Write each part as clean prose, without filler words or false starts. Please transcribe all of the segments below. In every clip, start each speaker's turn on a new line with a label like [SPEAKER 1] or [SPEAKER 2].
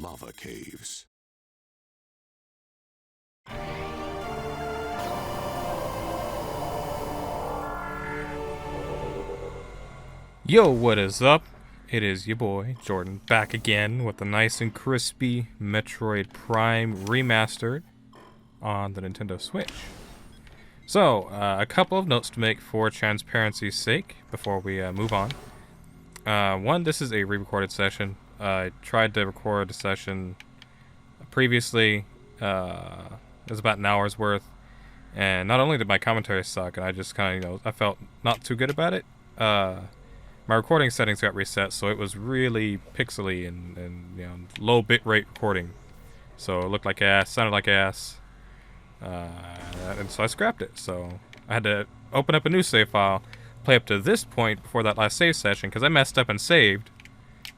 [SPEAKER 1] lava caves.
[SPEAKER 2] Yo, what is up? It is your boy, Jordan, back again with a nice and crispy Metroid Prime Remastered on the Nintendo Switch. So, a couple of notes to make for transparency's sake before we move on. One, this is a re-recorded session. I tried to record a session previously. It was about an hour's worth. And not only did my commentary suck, and I just kind of, I felt not too good about it. My recording settings got reset, so it was really pixely and low bitrate recording. So it looked like ass, sounded like ass. And so I scrapped it. So I had to open up a new save file, play up to this point before that last save session, because I messed up and saved.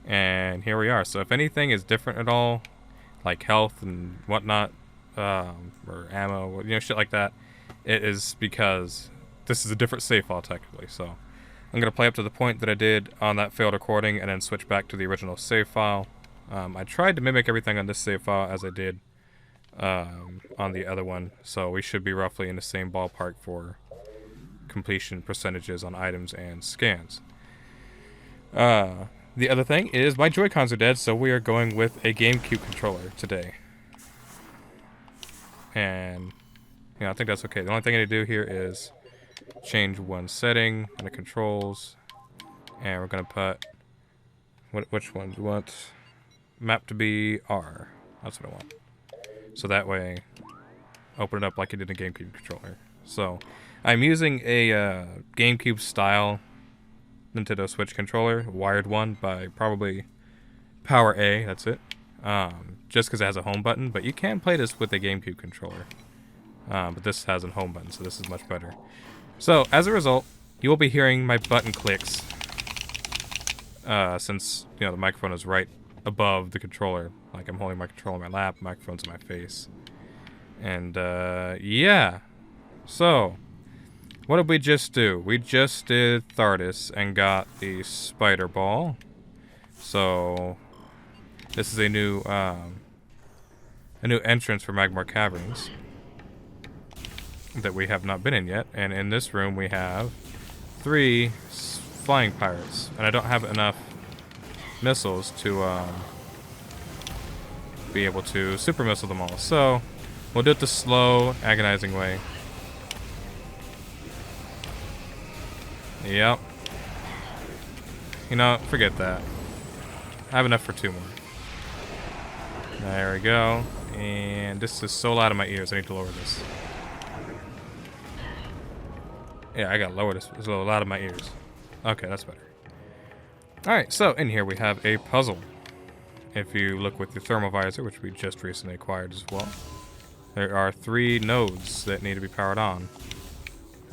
[SPEAKER 2] And here we are. So if anything is different at all, like health and whatnot, or ammo, shit like that, it is because this is a different save file technically. So I'm going to play up to the point that I did on that failed recording and then switch back to the original save file. I tried to mimic everything on this save file as I did on the other one, so we should be roughly in the same ballpark for completion percentages on items and scans. The other thing is my Joy-Cons are dead, so we are going with a GameCube controller today. And I think that's okay. The only thing I need to do here is change one setting in the controls, and we're gonna put which one do you want? Map to be R. That's what I want. So that way, open it up like you did in a GameCube controller. So I'm using a GameCube style Nintendo Switch controller, wired one by probably Power A. That's it. Just because it has a home button, but you can play this with a GameCube controller. But this has a home button, so this is much better. So, as a result, you will be hearing my button clicks, since, the microphone is right above the controller. Like, I'm holding my controller in my lap, microphone's in my face. And, yeah. So, what did we just do? We just did Thardis and got the spider ball. So, this is a new entrance for Magmoor Caverns that we have not been in yet, and in this room we have 3 flying pirates, and I don't have enough missiles to be able to super missile them all, so we'll do it the slow, agonizing way. Yep. Forget that. I have enough for 2 more. There we go, and this is so loud in my ears, I need to lower this. Yeah, I gotta lower this. It's a little loud in my ears. Okay, that's better. Alright, so in here we have a puzzle. If you look with the thermal visor, which we just recently acquired as well, there are 3 nodes that need to be powered on.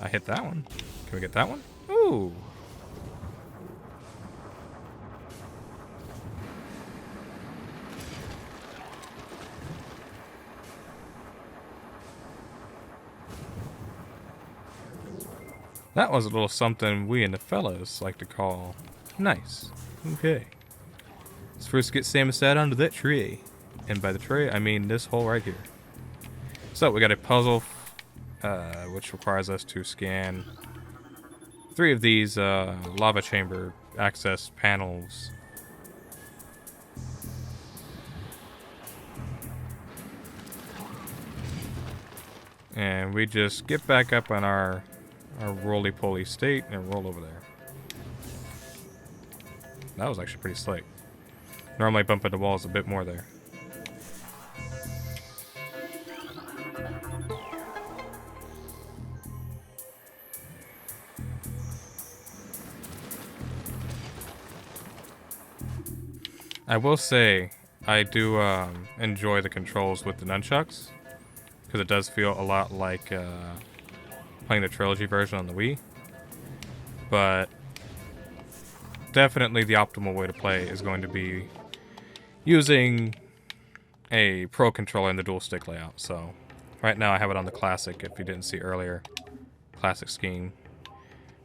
[SPEAKER 2] I hit that one. Can we get that one? Ooh! That was a little something we and the fellas like to call nice. Okay. Let's first get Samus out onto that tree. And by the tree, I mean this hole right here. So, we got a puzzle, which requires us to scan 3 of these lava chamber access panels. And we just get back up on our roly-poly state and roll over there. That was actually pretty slick. Normally bump into walls a bit more there. I will say, I do enjoy the controls with the nunchucks, because it does feel a lot like playing the trilogy version on the Wii, but definitely the optimal way to play is going to be using a Pro controller in the dual stick layout. So right now I have it on the classic, if you didn't see earlier, classic scheme,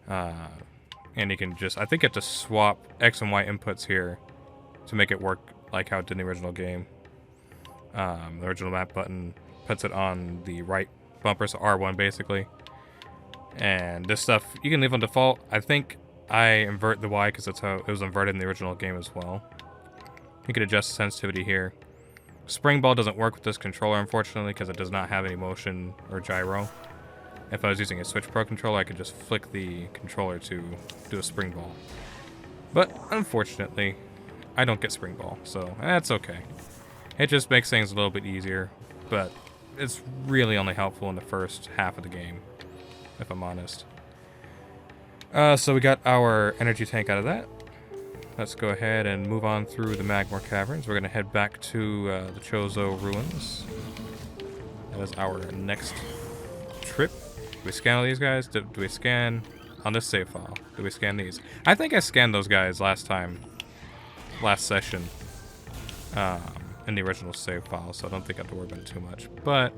[SPEAKER 2] and you can just, I think you have to swap X and Y inputs here to make it work like how it did in the original game. The original map button puts it on the right bumper, so R1 basically. And this stuff, you can leave on default. I think I invert the Y because that's how it was inverted in the original game as well. You can adjust the sensitivity here. Spring ball doesn't work with this controller, unfortunately, because it does not have any motion or gyro. If I was using a Switch Pro controller, I could just flick the controller to do a spring ball. But, unfortunately, I don't get spring ball, so that's okay. It just makes things a little bit easier, but it's really only helpful in the first half of the game, if I'm honest. So we got our energy tank out of that. Let's go ahead and move on through the Magmoor Caverns. We're going to head back to the Chozo Ruins. That is our next trip. Do we scan all these guys? Do we scan on this save file? Do we scan these? I think I scanned those guys last session, in the original save file, so I don't think I have to worry about it too much. But,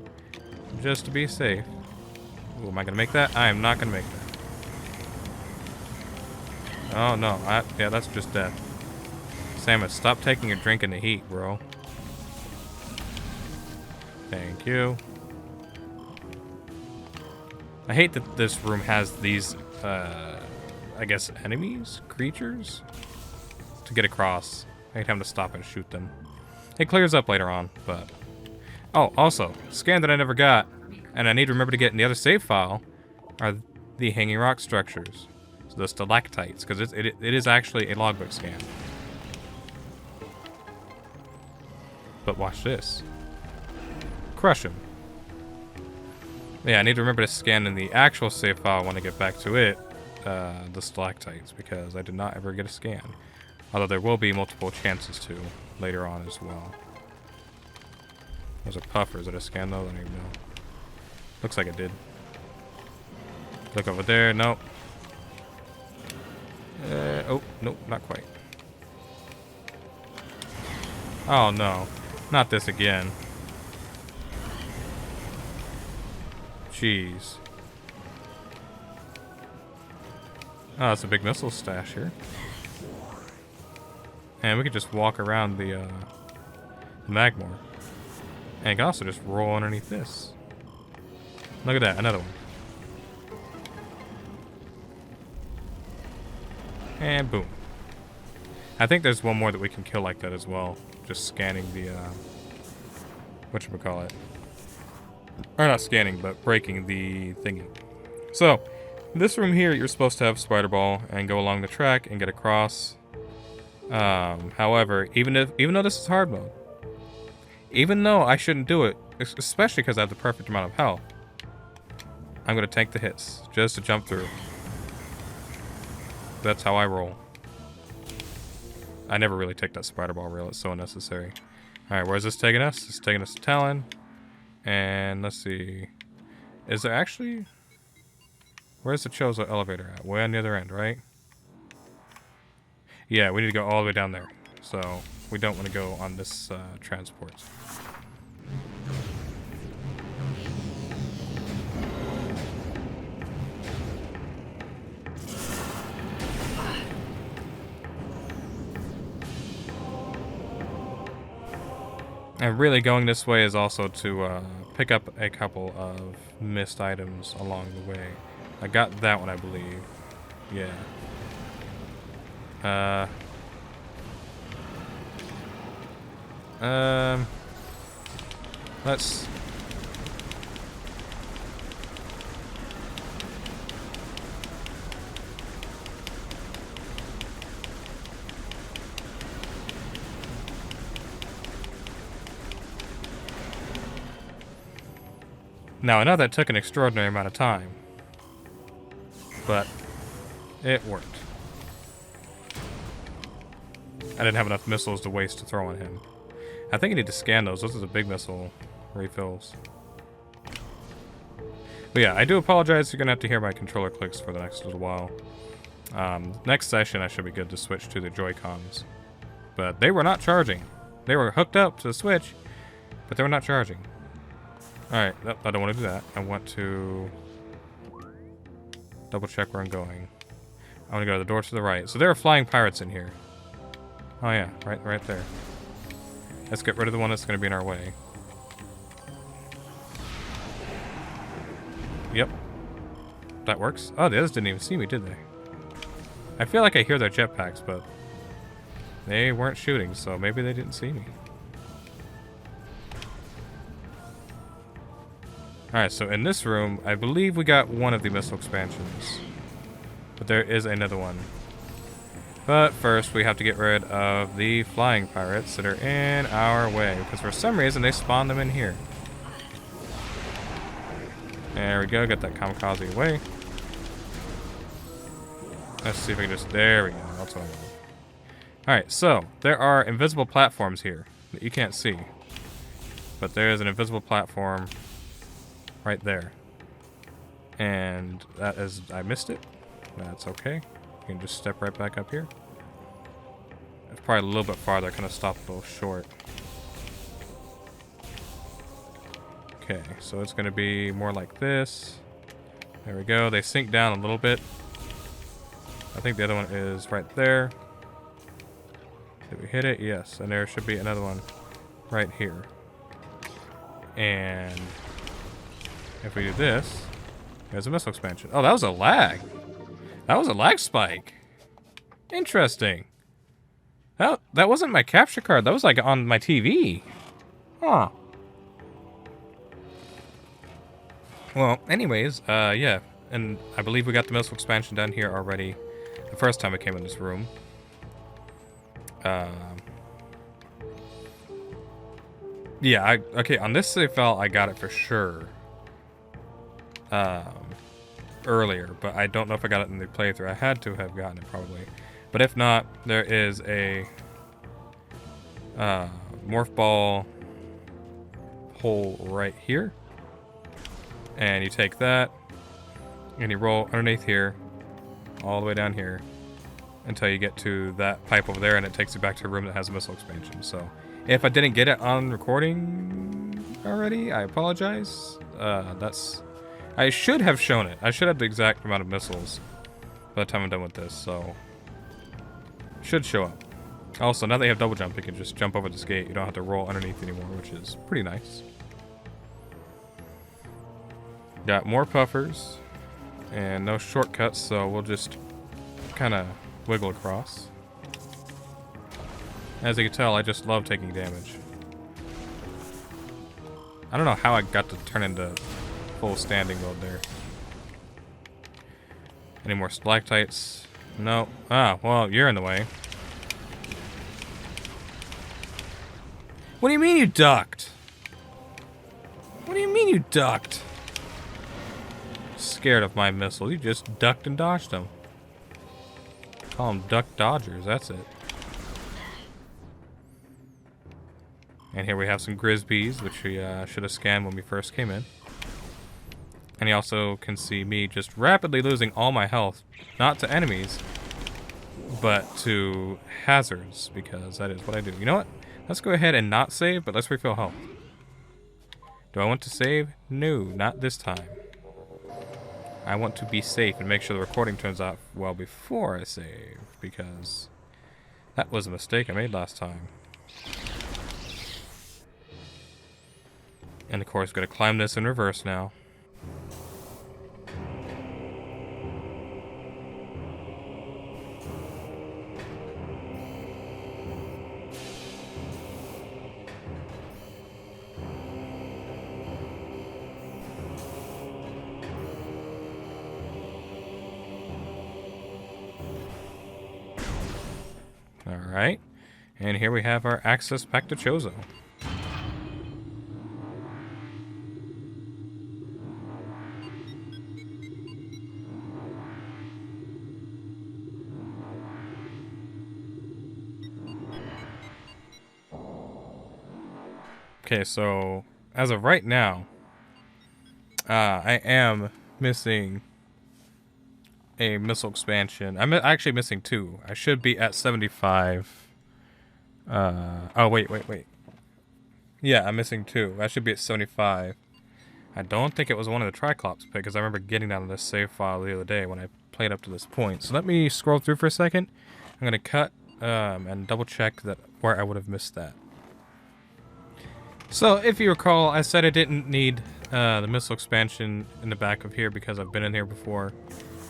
[SPEAKER 2] just to be safe. Ooh, am I going to make that? I am not going to make that. Oh no, yeah, that's just death. Samus, stop taking a drink in the heat, bro. Thank you. I hate that this room has these, I guess, enemies? Creatures? To get across. I hate having to stop and shoot them. It clears up later on, but... Oh, also, scan that I never got, and I need to remember to get in the other save file, are the hanging rock structures. So the stalactites, because it is actually a logbook scan. But watch this. Crush him. Yeah, I need to remember to scan in the actual save file when I get back to it, the stalactites, because I did not ever get a scan. Although there will be multiple chances to later on as well. There's a puffer. Is it a scan though? I don't even know. Looks like it did. Look over there. Nope. Oh, nope, not quite. Oh no, not this again. Jeez. Oh, it's a big missile stash here. And we could just walk around the Magmoor. And you can also just roll underneath this. Look at that, another one. And boom. I think there's one more that we can kill like that as well. Just scanning the, whatchamacallit. Or not scanning, but breaking the thingy. So, this room here, you're supposed to have Spider Ball and go along the track and get across. However, even though this is hard mode, even though I shouldn't do it, especially because I have the perfect amount of health, I'm going to tank the hits just to jump through. That's how I roll. I never really take that Spider Ball reel. It's so unnecessary. Alright, where's this taking us? It's taking us to Talon. And let's see. Is there actually... Where's the Chozo elevator at? Way on the other end, right? Yeah, we need to go all the way down there. So, we don't want to go on this transport. And really going this way is also to pick up a couple of missed items along the way. I got that one, I believe. Yeah. Let's... Now, I know that took an extraordinary amount of time, but it worked. I didn't have enough missiles to waste to throw on him. I think I need to scan those. Those are the big missile refills. But yeah, I do apologize. You're going to have to hear my controller clicks for the next little while. Next session, I should be good to switch to the Joy-Cons. But they were not charging. They were hooked up to the Switch, but they were not charging. Alright, I don't want to do that. I want to double check where I'm going. I want to go to the door to the right. So there are flying pirates in here. Oh yeah, right there. Let's get rid of the one that's going to be in our way. that works. Oh, the others didn't even see me, did they? I feel like I hear their jetpacks, but they weren't shooting, so maybe they didn't see me. Alright, so in this room, I believe we got one of the missile expansions. But there is another one. But first, we have to get rid of the flying pirates that are in our way. Because for some reason, they spawned them in here. There we go, get that kamikaze away. Let's see if we can just... There we go, that's what I want. Alright, so, there are invisible platforms here that you can't see. But there is an invisible platform right there. And that is... I missed it. That's okay. You can just step right back up here. It's probably a little bit farther. Kind of stopped a little short. Okay, so it's going to be more like this. There we go. They sink down a little bit. I think the other one is right there. Did we hit it? Yes. And there should be another one right here. And if we do this, there's a missile expansion. Oh, that was a lag. That was a lag spike. Interesting. That wasn't my capture card. That was like on my TV. Huh. Well, anyways, yeah. And I believe we got the missile expansion done here already the first time I came in this room. Yeah, okay, on this save file, I got it for sure. Earlier, but I don't know if I got it in the playthrough. I had to have gotten it probably. But if not, there is a morph ball hole right here. And you take that, and you roll underneath here, all the way down here, until you get to that pipe over there, and it takes you back to a room that has a missile expansion. So, if I didn't get it on recording already, I apologize. I should have shown it. I should have the exact amount of missiles by the time I'm done with this, so... Should show up. Also, now that you have double jump, you can just jump over this gate. You don't have to roll underneath anymore, which is pretty nice. Got more puffers, and no shortcuts, so we'll just kind of wiggle across. As you can tell, I just love taking damage. I don't know how I got to turn into full standing mode there. Any more stalactites? No. Ah, well, you're in the way. What do you mean you ducked? What do you mean you ducked? Scared of my missile. You just ducked and dodged them. Call them duck dodgers, that's it. And here we have some Grisbees, which we should have scanned when we first came in. And you also can see me just rapidly losing all my health. Not to enemies, but to hazards, because that is what I do. You know what? Let's go ahead and not save, but let's refill health. Do I want to save? No, not this time. I want to be safe and make sure the recording turns out well before I save, because that was a mistake I made last time. And of course, gotta climb this in reverse now. Alright, and here we have our access back to Chozo. Okay, so as of right now, I am missing a missile expansion. I'm actually missing two. I should be at 75. Oh, wait. Yeah, I'm missing two. I should be at 75. I don't think it was one of the Triclops, because I remember getting down to this save file the other day when I played up to this point. So let me scroll through for a second. I'm going to cut and double check that where I would have missed that. So, if you recall, I said I didn't need the missile expansion in the back of here because I've been in here before.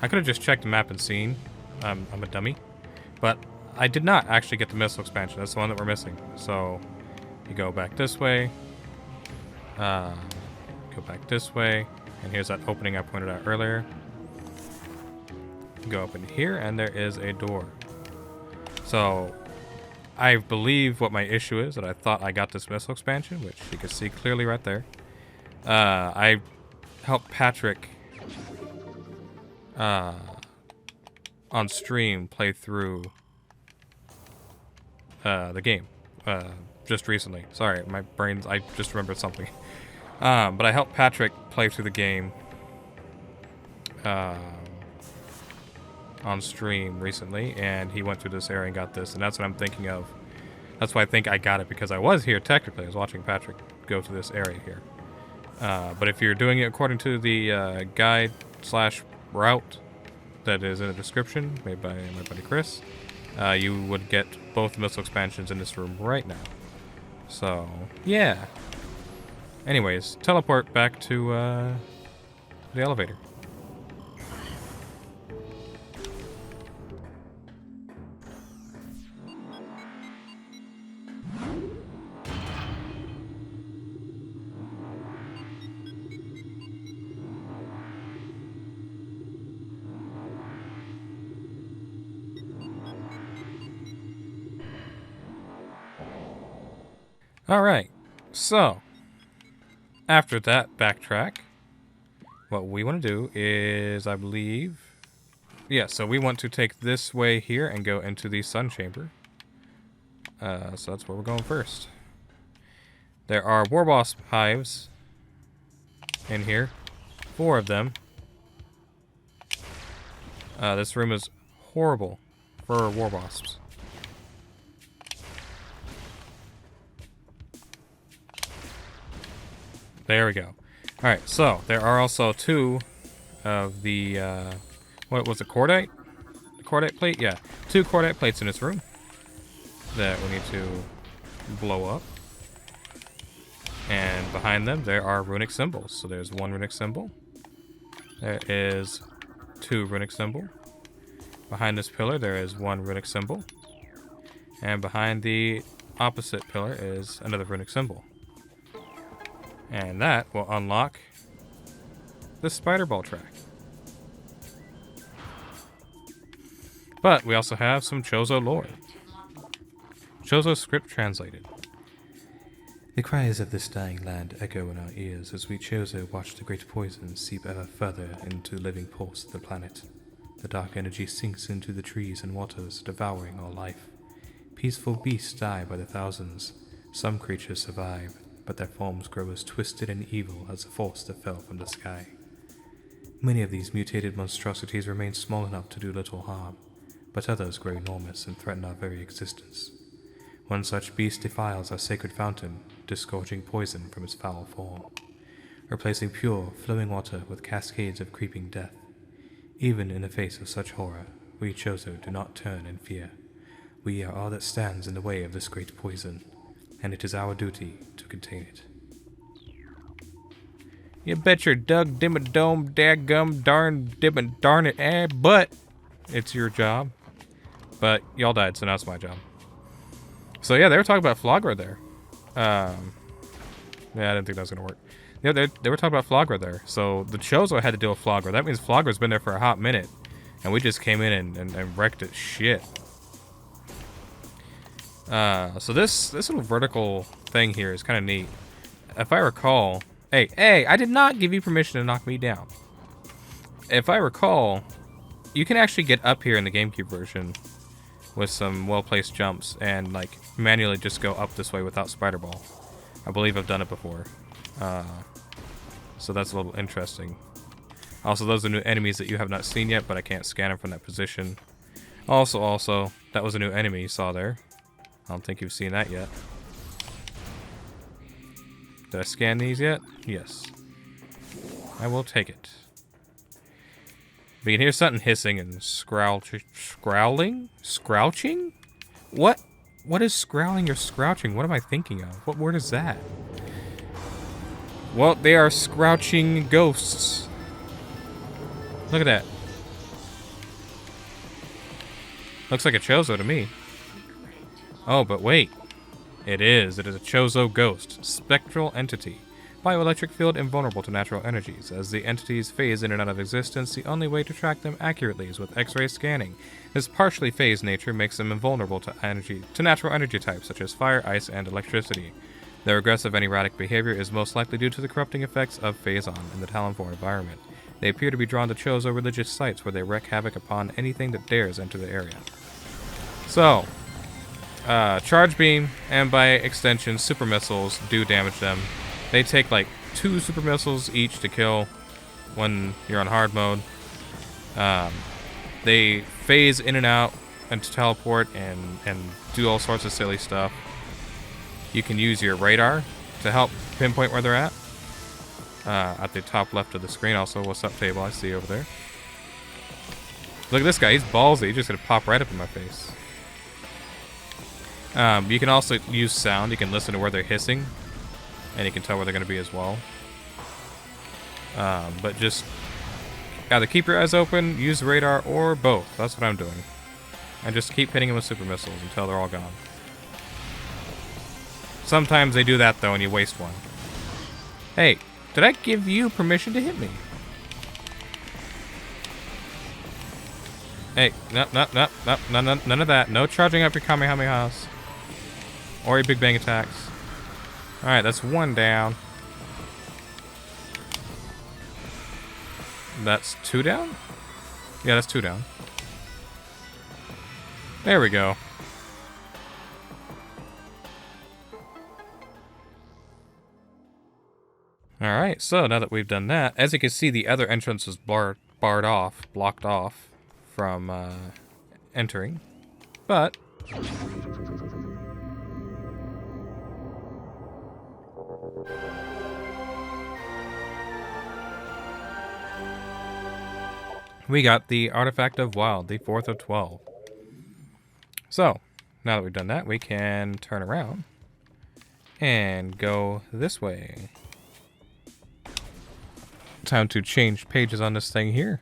[SPEAKER 2] I could have just checked the map and seen. I'm a dummy. But I did not actually get the missile expansion. That's the one that we're missing. So, you go back this way. Go back this way. And here's that opening I pointed out earlier. Go up in here, and there is a door. So, I believe what my issue is, that I thought I got this missile expansion, which you can see clearly right there. I helped Patrick on stream play through the game just recently. Sorry, my brain's, I just remembered something. But I helped Patrick play through the game on stream recently, and he went through this area and got this, and that's what I'm thinking of. That's why I think I got it, because I was here technically. I was watching Patrick go to this area here. But if you're doing it according to the guide/route that is in the description, made by my buddy Chris, you would get both missile expansions in this room right now. So, yeah. Anyways, teleport back to the elevator. Alright, so after that backtrack, what we want to do is, I believe, yeah, so we want to take this way here and go into the sun chamber. So that's where we're going first. There are war wasp hives in here, 4 of them. This room is horrible for war wasps. There we go. Alright, so there are also 2 of the, what was it, cordite? Cordite plate? Yeah, 2 cordite plates in this room that we need to blow up. And behind them, there are runic symbols. So there's 1 runic symbol. There is 2 runic symbol. Behind this pillar, there is 1 runic symbol. And behind the opposite pillar is another runic symbol. And that will unlock the spider ball track. But we also have some Chozo lore. Chozo script translated. The cries of this dying land echo in our ears as we Chozo watch the great poison seep ever further into the living pulse of the planet. The dark energy sinks into the trees and waters, devouring all life. Peaceful beasts die by the thousands. Some creatures survive, but their forms grow as twisted and evil as the force that fell from the sky. Many of these mutated monstrosities remain small enough to do little harm, but others grow enormous and threaten our very existence. One such beast defiles our sacred fountain, disgorging poison from its foul form, replacing pure, flowing water with cascades of creeping death. Even in the face of such horror, we Chozo do not turn in fear. We are all that stands in the way of this great poison, and it is our duty to contain it. You bet your Doug Dimmadome dadgum darn it, but it's your job. But y'all died, so now it's my job. So yeah, they were talking about Flagra there. Yeah, I didn't think that was gonna work. Yeah, they were talking about Flagra there. So the Chozo had to deal with Flagra. That means Flagra's been there for a hot minute, and we just came in and wrecked it. Shit. So this little vertical thing here is kind of neat. If I recall, hey, I did not give you permission to knock me down. If I recall, you can actually get up here in the GameCube version with some well-placed jumps and like manually just go up this way without Spider Ball. I believe I've done it before. So that's a little interesting. Also, those are new enemies that you have not seen yet, but I can't scan them from that position. Also, that was a new enemy you saw there. I don't think you've seen that yet. Did I scan these yet? Yes. I will take it. But you can hear something hissing and scrowling? Scrouching? What is scrowling or scrouching? What am I thinking of? What word is that? Well, they are scrouching ghosts. Look at that. Looks like a Chozo to me. Oh, but wait. It is a Chozo ghost, spectral entity. Bioelectric field invulnerable to natural energies. As the entities phase in and out of existence, the only way to track them accurately is with X-ray scanning. This partially phased nature makes them invulnerable to natural energy types such as fire, ice, and electricity. Their aggressive and erratic behavior is most likely due to the corrupting effects of Phazon in the Talonvor environment. They appear to be drawn to Chozo religious sites where they wreak havoc upon anything that dares enter the area. So, charge beam, and by extension, super missiles do damage them. They take like 2 super missiles each to kill when you're on hard mode. They phase in and out and to teleport and do all sorts of silly stuff. You can use your radar to help pinpoint where they're at the top left of the screen. Also, what's up table I see over there. Look at this guy, he's ballsy. He's just gonna pop right up in my face. You can also use sound. You can listen to where they're hissing, and you can tell where they're going to be as well. But just either keep your eyes open, use the radar, or both. That's what I'm doing. And just keep hitting them with super missiles until they're all gone. Sometimes they do that, though, and you waste one. Hey, did I give you permission to hit me? Hey, no, none of that. No charging up your Kamehamehas. Or your Big Bang attacks. Alright, that's 1 down. That's 2 down? Yeah, that's 2 down. There we go. Alright, so now that we've done that, as you can see, the other entrance is blocked off from entering. But we got the Artifact of Wild, the 4th of 12. So, now that we've done that, we can turn around and go this way. Time to change pages on this thing here.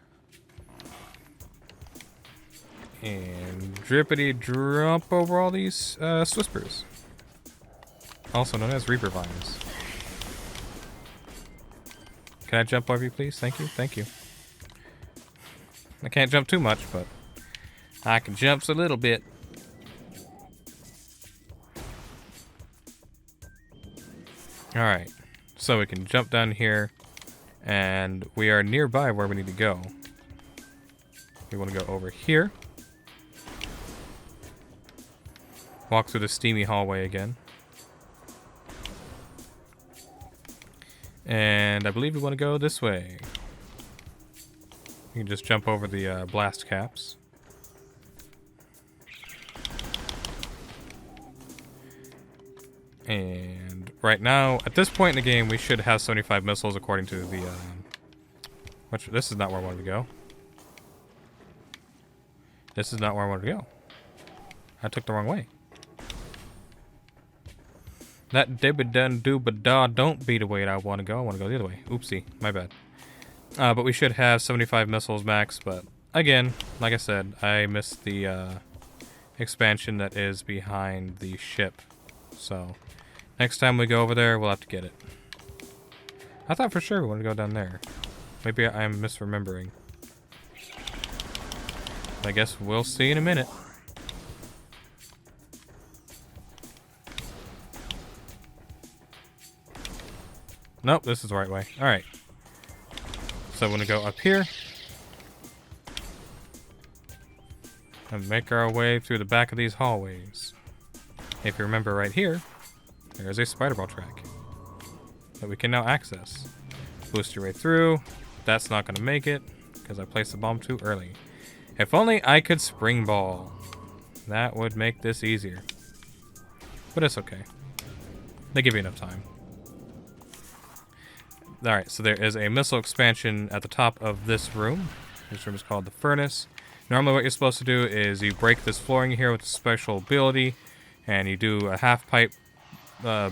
[SPEAKER 2] And drippity drop over all these Swispers. Also known as Reaper Vines. Can I jump over you, please? Thank you, thank you. I can't jump too much, but I can jump a little bit. Alright, so we can jump down here, and we are nearby where we need to go. We want to go over here. Walk through the steamy hallway again. And I believe we want to go this way. You can just jump over the blast caps. And right now, at this point in the game, we should have 75 missiles according to the... this is not where I wanted to go. This is not where I wanted to go. I took the wrong way. That dibba-dun-doo-ba-da don't be the way I want to go. I want to go the other way. Oopsie, my bad. But we should have 75 missiles max, but again, like I said, I missed the expansion that is behind the ship. So, next time we go over there, we'll have to get it. I thought for sure we wanted to go down there. Maybe I'm misremembering. I guess we'll see in a minute. Nope, this is the right way. Alright. So I'm going to go up here. And make our way through the back of these hallways. If you remember right here, there's a spider ball track that we can now access. Boost your way through. That's not going to make it because I placed the bomb too early. If only I could spring ball. That would make this easier. But it's okay. They give you enough time. Alright, so there is a missile expansion at the top of this room. This room is called the Furnace. Normally what you're supposed to do is you break this flooring here with a special ability, and you do a half pipe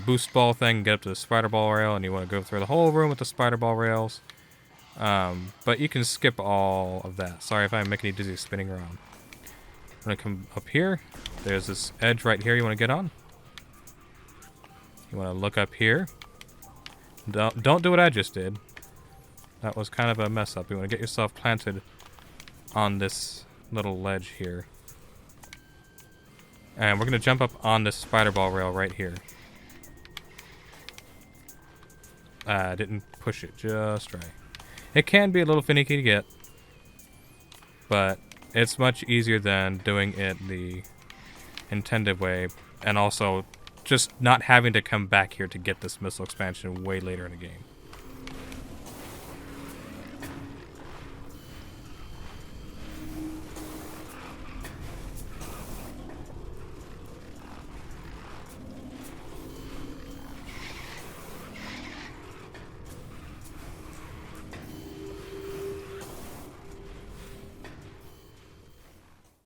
[SPEAKER 2] boost ball thing, get up to the spider ball rail, and you want to go through the whole room with the spider ball rails. But you can skip all of that. Sorry if I make any dizzy spinning around. I'm going to come up here. There's this edge right here you want to get on. You want to look up here. Don't do what I just did. That was kind of a mess up. You want to get yourself planted on this little ledge here. And we're going to jump up on this spider ball rail right here. I didn't push it just right. It can be a little finicky to get, but it's much easier than doing it the intended way, and also just not having to come back here to get this missile expansion way later in the game.